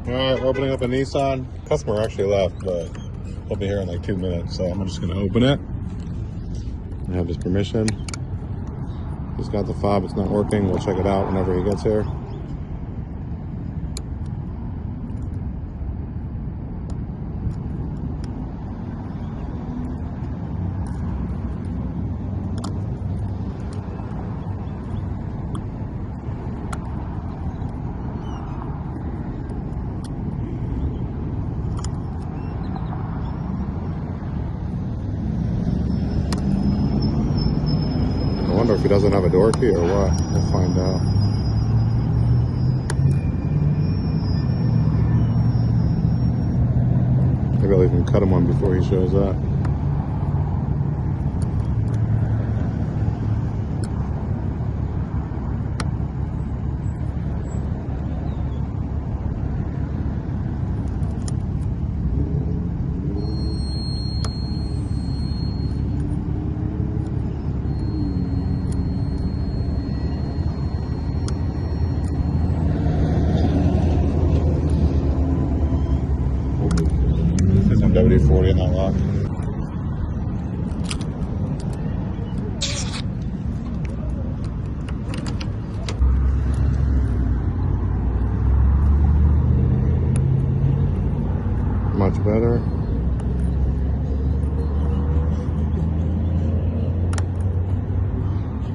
Alright, we're opening up a Nissan. Customer actually left, but he'll be here in like 2 minutes, so I'm just gonna open it. I have his permission. He's got the fob, it's not working. We'll check it out whenever he gets here. I wonder if he doesn't have a door key or what. We'll find out. Maybe I'll even cut him one before he shows up. WD-40 in that lock. Much better.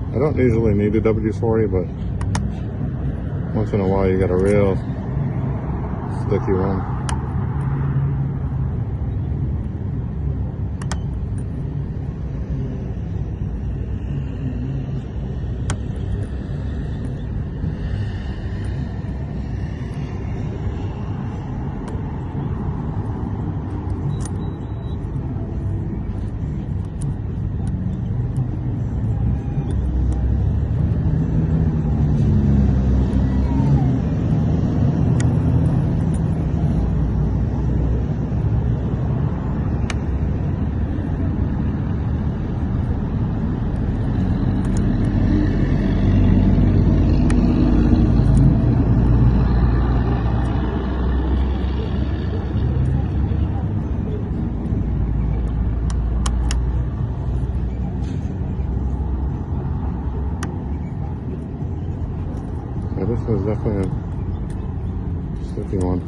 I don't usually need a WD-40, but once in a while you got a real sticky one. Yeah, this is definitely a sticky one.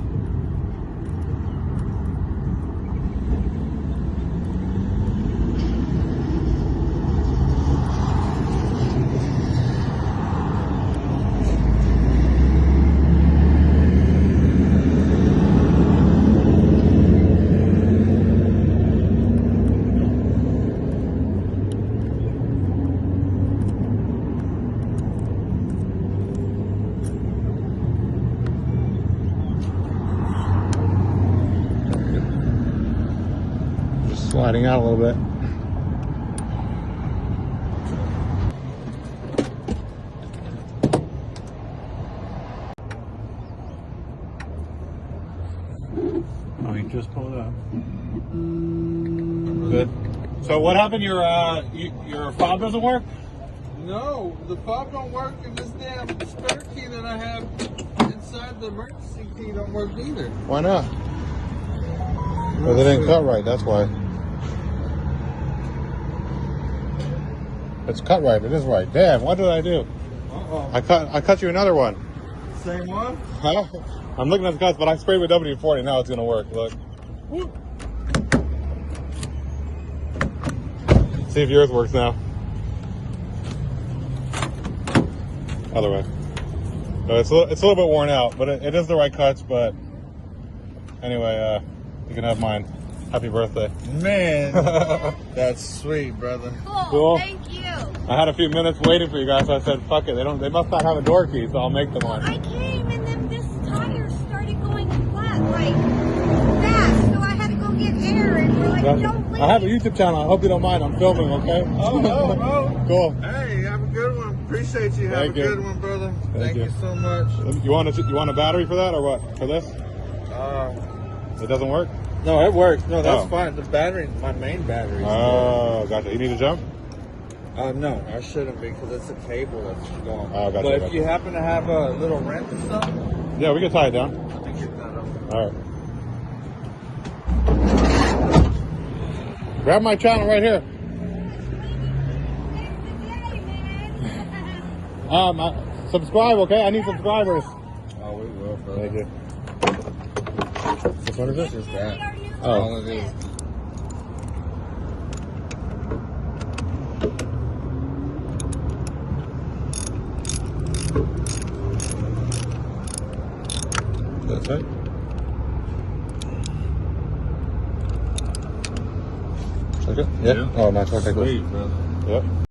Sliding out a little bit. Oh, he just pulled up. Good. So what happened? Your fob doesn't work? No, the fob don't work, and this damn spare key that I have inside the emergency key don't work either. Why not? Well, they didn't cut right, that's why. It's cut right, it is right. Damn, what did I do? Uh-oh. I cut you another one. Same one? Huh? I'm looking at the cuts, but I sprayed with WD-40, now it's gonna work, look. Woo. See if yours works now. Other way. So it's a little bit worn out, but it is the right cuts, but anyway, you can have mine. Happy birthday. Man, that's sweet, brother. Cool. Thank you. I had a few minutes waiting for you guys, so I said, fuck it. They must not have a door key, so I'll make them one. I came and then this tire started going flat, like fast, so I had to go get air and we're like, don't leave. I have a YouTube channel. I hope you don't mind. I'm filming, okay? Oh. Cool. Hey, have a good one. Appreciate you. Have Thank a you. good one, brother. Thank you. you so much. You want a battery for that or what? For this? It doesn't work? No, it works. No, that's Oh. fine. The battery, my main battery. Oh, gotcha. You need to jump? No, I shouldn't be because it's a cable that's going. Oh, gotcha, But if gotcha. you happen to have a little wrench or something, Yeah, we can tie it down. let me get that up. All right. Grab my channel right here. Subscribe, okay? I need subscribers. Oh, we will, bro. Thank you. Which one is this? Just that. Oh. All it is. That's it. Check it? Yeah. Yeah. Oh, nice. I'll take this. Sweet, brother. Yep.